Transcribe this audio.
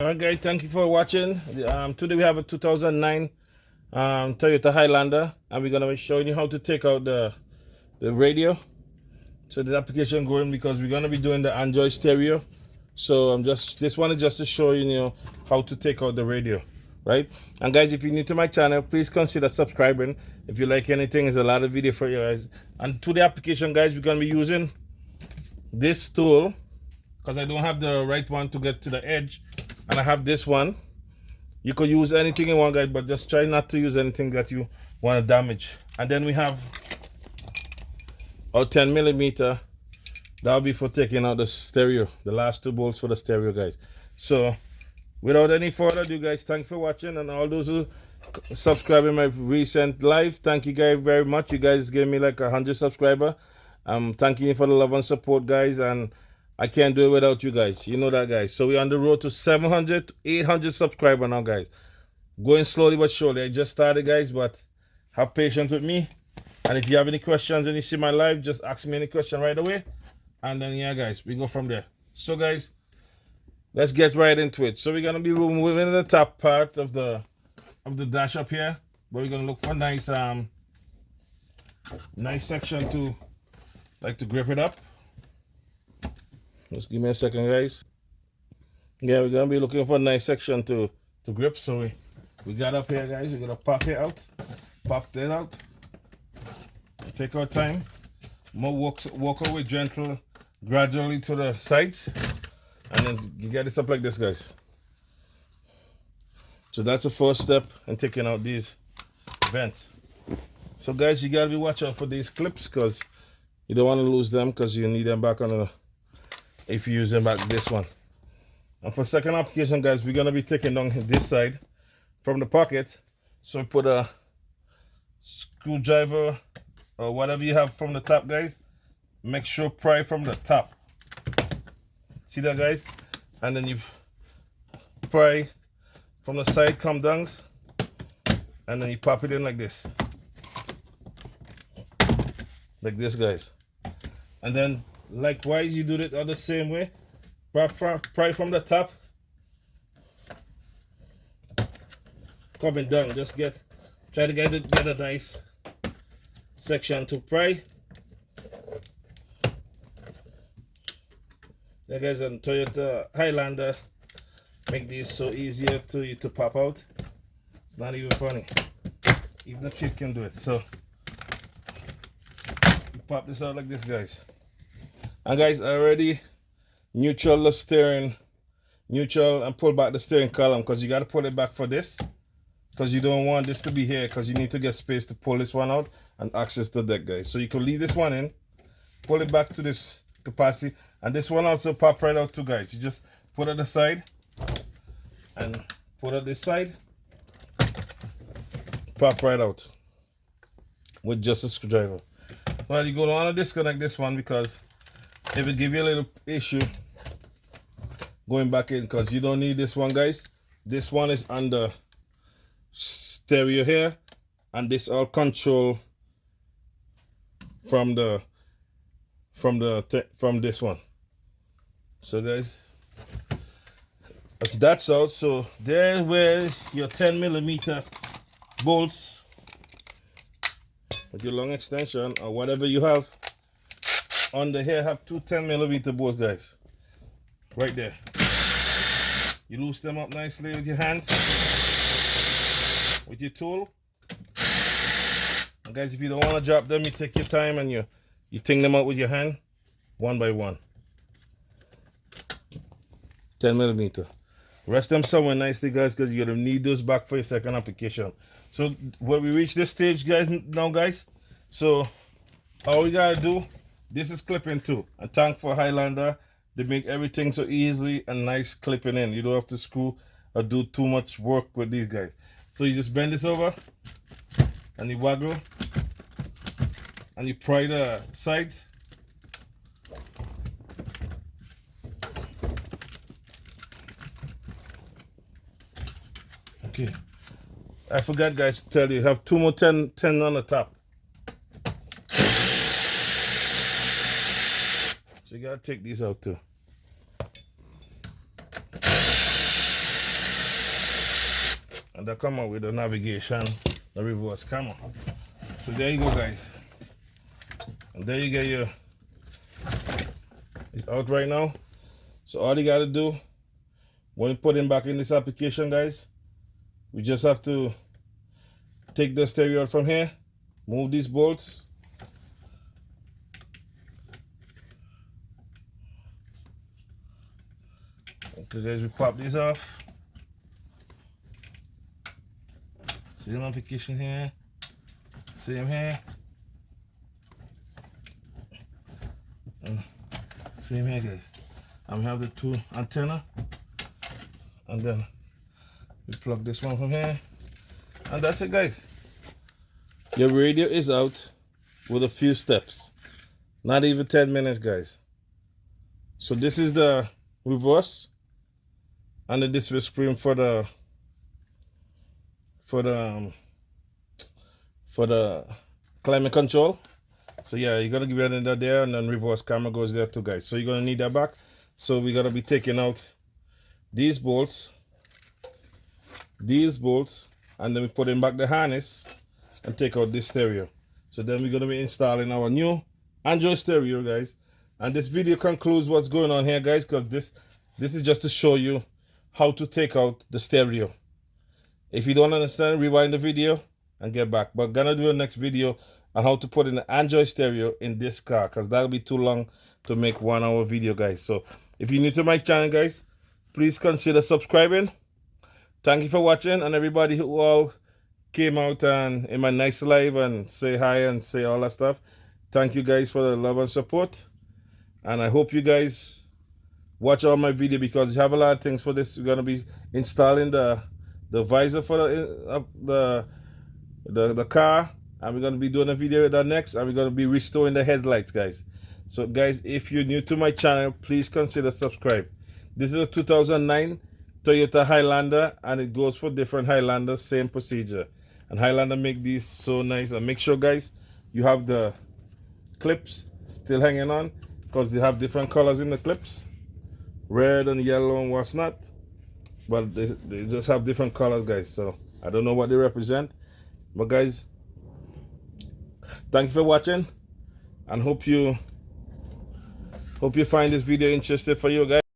Alright guys, thank you for watching. Today we have a 2009 Toyota Highlander, and we're gonna be showing you how to take out the radio. So the application going because we're gonna be doing the Android stereo. So this one is just to show you how to take out the radio, right? And guys, if you're new to my channel, please consider subscribing. If you like anything, there's a lot of video for you guys. And to the application, guys, we're gonna be using this tool because I don't have the right one to get to the edge. And I have this one. You could use anything you want, guys, but just try not to use anything that you want to damage. And then we have our 10mm. That'll be for taking out the stereo, the last two bolts for the stereo, guys. So without any further ado, guys, thanks for watching. And all those who subscribe in my recent live, thank you guys very much. You guys gave me like 100 subscribers. Thank you for the love and support, guys. And I can't do it without you guys. You know that, guys. So we're on the road to 700 to 800 subscribers now, guys. Going slowly but surely. I just started, guys, but have patience with me. And if you have any questions and you see my live, just ask me any question right away. And then, yeah, guys, we go from there. So, guys, let's get right into it. So we're going to be moving the top part of the dash up here. But we're going to look for a nice section to grip it up. Just give me a second, guys. Yeah, we're gonna be looking for a nice section to grip. So we got up here, guys. We're gonna pop it out, pop that out. Take our time. More walk away gentle, gradually to the sides, and then you get this up like this, guys. So that's the first step in taking out these vents. So, guys, you gotta be watching out for these clips because you don't want to lose them because you need them back on the. If you use them back this one. And for second application, guys, we're gonna be taking down this side from the pocket. So put a screwdriver or whatever you have from the top, guys. Make sure pry from the top. See that, guys? And then you pry from the side, come down, and then you pop it in like this. Like this, guys. And then likewise, you do it all the same way. Pry from the top. Coming down, just try to get a nice section to pry. There, guys, on Toyota Highlander make these so easier to pop out. It's not even funny. Even the kid can do it. So you pop this out like this, guys. And guys, I already neutral the steering, neutral and pull back the steering column because you got to pull it back for this because you don't want this to be here because you need to get space to pull this one out and access the deck, guys. So you can leave this one in, pull it back to this capacity, and this one also pop right out too, guys. You just put it aside and put it this side, pop right out with just a screwdriver. Well, you don't want to disconnect this one because it will give you a little issue going back in because you don't need this one, guys. This one is under stereo here, and this all control from this one. So, guys, okay, that's out. So there where your 10mm bolts with your long extension or whatever you have. Under here have two 10mm bolts, guys. Right there. You loose them up nicely with your hands, with your tool. And guys, if you don't want to drop them, you take your time and you ting them out with your hand, one by one. 10mm. Rest them somewhere nicely, guys, because you're gonna need those back for your second application. So when we reach this stage, guys, so all we gotta do. This is clipping too. And thank for Highlander. They make everything so easy and nice clipping in. You don't have to screw or do too much work with these guys. So you just bend this over and you waggle and you pry the sides. Okay. I forgot, guys, to tell you have two more 10 on the top. So you gotta take these out too. that come out with the navigation, the reverse camera. So there you go, guys. And there you get your, it's out right now. So all you gotta do when you put him back in this application, guys, we just have to take the stereo out from here, move these bolts, okay guys, we pop these off. Same application here, same here, and same here, guys. And we have the two antenna, and then we plug this one from here, and that's it, guys. Your radio is out with a few steps, not even 10 minutes, guys. So this is the reverse and the display screen for the climate control. So yeah, you're gonna give it another there, and then reverse camera goes there too, guys. So you're gonna need that back. So we're gonna be taking out these bolts, and then we put in back the harness and take out this stereo. So then we're gonna be installing our new Android stereo, guys. And this video concludes what's going on here, guys, because this is just to show you how to take out the stereo. If you don't understand, rewind the video and get back. But gonna do a next video on how to put in the Android stereo in this car, because that'll be too long to make 1 hour video, guys. So if you're new to my channel, guys, please consider subscribing. Thank you for watching, and everybody who all came out and in my nice live and say hi and say all that stuff. Thank you guys for the love and support, and I hope you guys watch all my video, because you have a lot of things for this. We're gonna be installing the visor for the car, and we're gonna be doing a video with that next, and we're gonna be restoring the headlights, guys. So guys, if you're new to my channel, please consider subscribe. This is a 2009 Toyota Highlander, and it goes for different Highlanders, same procedure. And Highlander make these so nice. And make sure, guys, you have the clips still hanging on, because they have different colors in the clips, red and yellow and what's not, but they just have different colors, guys. So I don't know what they represent, but guys, thank you for watching, and hope you find this video interesting for you, guys.